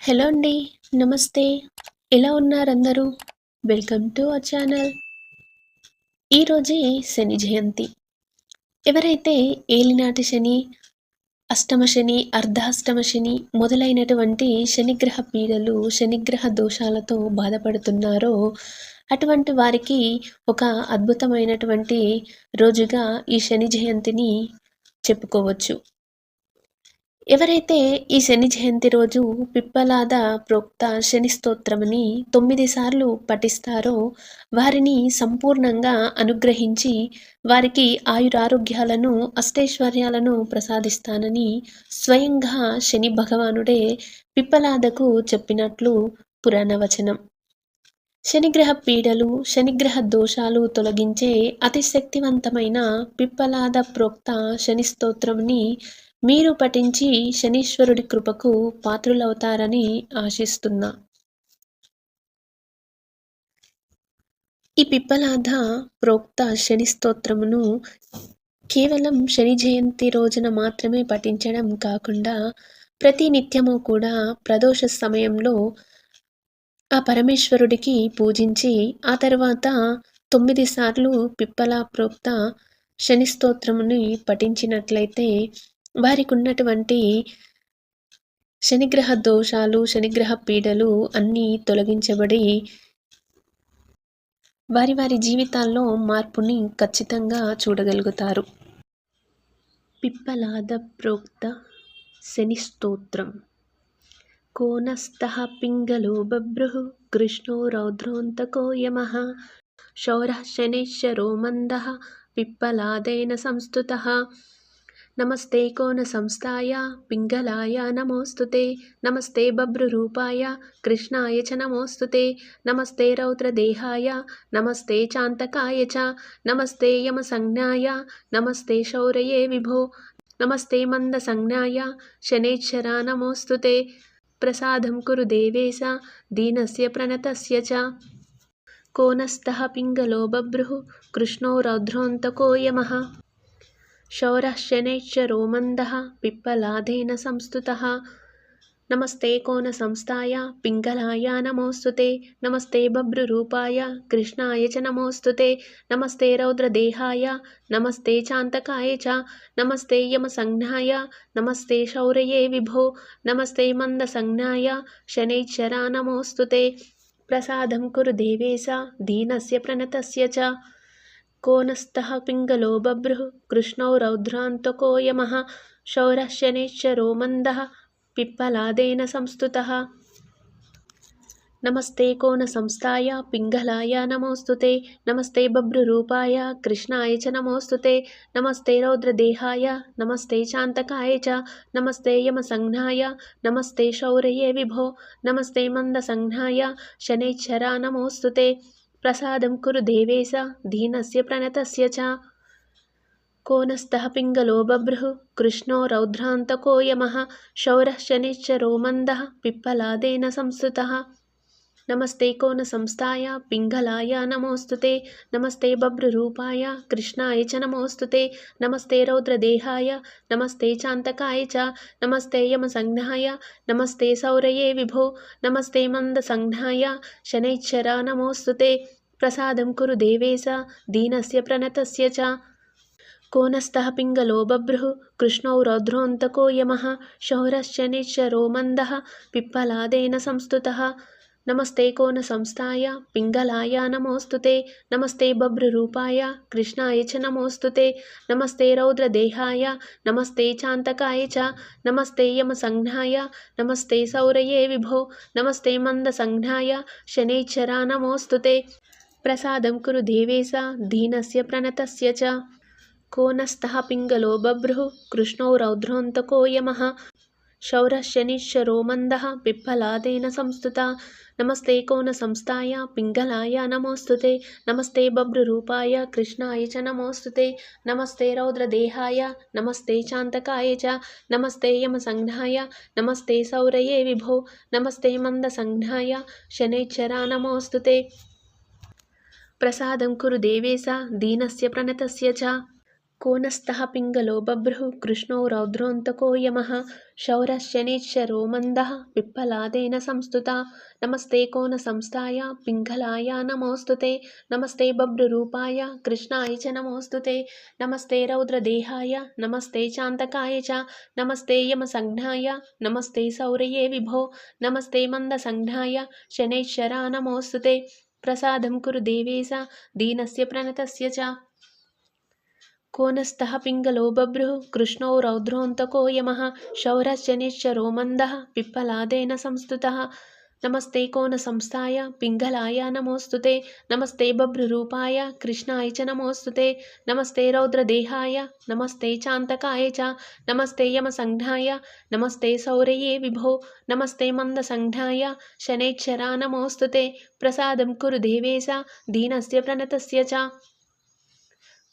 Hello అండి. నమస్తే. ఎలా ఉన్నారందరూ? Welcome to our channel. ఈరోజే శని జయంతి. ఎవరైతే ఏలినాటి శని, అష్టమ శని, అర్ధాష్టమ శని మొదలైనటువంటి శనిగ్రహ పీడలు, శనిగ్రహ దోషాలతో బాధపడుతున్నారో అటువంటి వారికి ఒక అద్భుతమైనటువంటి రోజుగా ఈ శని జయంతిని చెప్పుకోవచ్చు. ఎవరైతే ఈ శని జయంతి రోజు పిప్పలాద ప్రోక్త శని స్తోత్రమని 9 సార్లు పఠిస్తారో వారిని సంపూర్ణంగా అనుగ్రహించి వారికి ఆయురారోగ్యాలను అష్టైశ్వర్యాలను ప్రసాదిస్తానని స్వయంగా శని భగవానుడే పిప్పలాదకు చెప్పినట్లు పురాణవచనం. శనిగ్రహ పీడలు, శనిగ్రహ దోషాలు తొలగించే అతి శక్తివంతమైన పిప్పలాద ప్రోక్త శని స్తోత్రంని మీరు పఠించి శనీశ్వరుడి కృపకు పాత్రులవుతారని ఆశిస్తున్నా. ఈ పిప్పలాద ప్రోక్త శని స్తోత్రమును కేవలం శని జయంతి రోజున మాత్రమే పఠించడం కాకుండా ప్రతి నిత్యము కూడా ప్రదోష సమయంలో ఆ పరమేశ్వరుడికి పూజించి ఆ తర్వాత 9 సార్లు పిప్పలా ప్రోక్త శని స్తోత్రముని పఠించినట్లయితే వారికి ఉన్నటువంటి శనిగ్రహ దోషాలు, శనిగ్రహ పీడలు అన్నీ తొలగించబడి వారి జీవితాల్లో మార్పుని ఖచ్చితంగా చూడగలుగుతారు. పిప్పలాద ప్రోక్త శని స్తోత్రం. కోనస్థః పింగళో బభ్రుః కృష్ణో రౌద్రోऽन्तको యమః శౌరః శనైశ్చरो మందః పిప్పలాదేన సంస్తుతః. నమస్తే కోన సంస్థాయ పింగళాయ నమోస్తుతే. నమస్తే బభ్రురూపాయ కృష్ణాయ చ నమోస్తుతే. నమస్తే రౌద్రదేహాయ నమస్తే చాంతకాయ చ. నమస్తే యమసంజ్ఞాయ నమస్తే శౌరయే విభో. నమస్తే మందసంజ్ఞాయ శనైశ్చరా నమోస్తుతే. ప్రసాదం కురు దేవేశ దీనస్య ప్రణతస్య చ. కోనస్థః పింగళో బభ్రుః కృష్ణో రౌద్రోऽन्तको యమః శౌరః శనైశ్చరో మందః పిప్పలాదేన సంస్తుతః. నమస్తే కోన సంస్థాయ పింగళాయ నమోస్తుతే. నమస్తే బభ్రురూపాయ కృష్ణాయ చ నమోస్తుతే. నమస్తే రౌద్రదేహాయ నమస్తే చాంతకాయ చ. నమస్తే యమసంజ్ఞాయ నమస్తే శౌరయే విభో. నమస్తే మందసంజ్ఞాయ శనైశ్చరా నమోస్తుతే. ప్రసాదం కురు దేవేశ దీనస్య ప్రణతస్య చ. కోనస్థః పింగళో బభ్రుః కృష్ణో రౌద్రోऽन्तको యమః శౌరః శనైశ్చరో మందః పిప్పలాదేన సంస్తుతః. నమస్తే కోన సంస్థాయ పింగళాయ నమోస్తుతే. నమస్తే బభ్రురూపాయ కృష్ణాయ చ నమోస్తుతే. నమస్తే రౌద్రదేహాయ నమస్తే చాంతకాయ చ. నమస్తే యమసంజ్ఞాయ నమస్తే శౌరయే విభో. నమస్తే మందసంజ్ఞాయ శనైశ్చరా నమోస్తుతే. ప్రసాదం కురు దేవేశ దీనస్య ప్రణతస్య చ. కోనస్థః పింగళో బభ్రుః కృష్ణో రౌద్రోऽन्तको యమః శౌరః శనైశ్చరో మందః పిప్పలాదేన సంస్తుతః. నమస్తే కోన సంస్థాయ పింగళాయ నమోస్తుతే. నమస్తే బభ్రురూపాయ కృష్ణాయ చ నమోస్తుతే. నమస్తే రౌద్రదేహాయ నమస్తే చాంతకాయ చ. నమస్తే యమసంజ్ఞాయ నమస్తే శౌరయే విభో. నమస్తే మందసంజ్ఞాయ శనైశ్చరా నమోస్తుతే. ప్రసాదం కురు దేవేశ దీనస్య ప్రణతస్య చ. కోనస్థః పింగళో బభ్రుః కృష్ణో రౌద్రోऽन्तको యమః శౌరః శనైశ్చరో మందః పిప్పలాదేన సంస్తుతః. నమస్తే కోన సంస్థాయ పింగళాయ నమోస్తుతే. నమస్తే బభ్రురూపాయ కృష్ణాయ చ నమోస్తుతే. నమస్తే రౌద్రదేహాయ నమస్తే చాంతకాయ చ. నమస్తే యమసంజ్ఞాయ నమస్తే శౌరయే విభో. నమస్తే మందసంజ్ఞాయ శనైశ్చరా నమోస్తుతే. ప్రసాదం కురు దేవేశ దీనస్య ప్రణతస్య చ. కోనస్థః పింగళో బభ్రుః కృష్ణో రౌద్రోऽन्तको యమః శౌరః శనైశ్చరో మందః పిప్పలాదేన సంస్తుతః. నమస్తే కోన సంస్థాయ పింగళాయ నమోస్తుతే. నమస్తే బభ్రురూపాయ కృష్ణాయ చ నమోస్తుతే. నమస్తే రౌద్రదేహాయ నమస్తే చాంతకాయ చ. నమస్తే యమసంజ్ఞాయ నమస్తే శౌరయే విభో. నమస్తే మందసంజ్ఞాయ శనైశ్చరా నమోస్తుతే. ప్రసాదం కురు దేవేశ దీనస్య ప్రణతస్య చ. कोनस्थः पिङ्गलो बभ्रुः कृष्णो रौद्रोऽन्तको यमः शौरश्शनिश्चरो मन्दः पिप्पलादेन संस्तुता नमस्ते कोनसंस्थाय पिङ्गलाय नमोऽस्तु ते नमस्ते बभ्रुरूपाय कृष्णाय च नमोऽस्तु ते नमस्ते रौद्रदेहाय नमस्ते चान्तकाय च नमस्ते यमसंज्ञाय नमस्ते सौरये विभो नमस्ते मन्दसंज्ञाय शनैश्चरा नमोऽस्तु ते प्रसादं कुरु देवेश दीनस्य प्रणतस्य च कोनस्थः पिङ्गलो बभ्रुः कृष्णो रौद्रोऽन्तको यमः शौरश्शनिश्चरो मन्दः पिप्पलादेन संस्तुतः नमस्ते कोनसंस्थाय पिङ्गलाय नमोऽस्तु ते नमस्ते बभ्रुरूपाय कृष्णाय च नमोऽस्तु ते नमस्ते रौद्रदेहाय नमस्ते चान्तकाय च नमस्ते यमसंज्ञाय नमस्ते सौरये विभो नमस्ते मन्दसंज्ञाय शनैश्चरा नमोऽस्तु ते प्रसादं कुरु देवेश दीनस्य प्रणतस्य च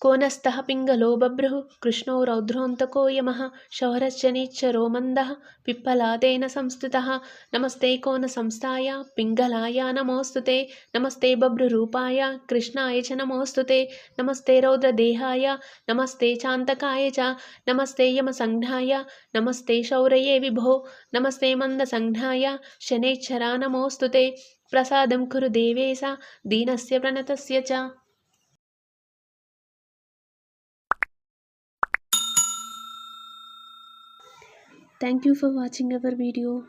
कोनस्थः पिङ्गलो बभ्रुः कृष्णो रौद्रोऽन्तको यमः शौरश्शनिश्चरो मन्दः पिप्पलादेन संस्तुतः नमस्ते कोनसंस्थाय पिङ्गलाय नमोऽस्तु ते नमस्ते बभ्रुरूपाय कृष्णाय च नमोऽस्तु ते नमस्ते रौद्रदेहाय नमस्ते चान्तकाय च नमस्ते यमसंज्ञाय नमस्ते शौरये विभो नमस्ते मन्दसंज्ञाय शनैश्चरा नमोऽस्तु ते प्रसादं कुरु देवेश दीनस्य प्रणतस्य च Thank you for watching our video.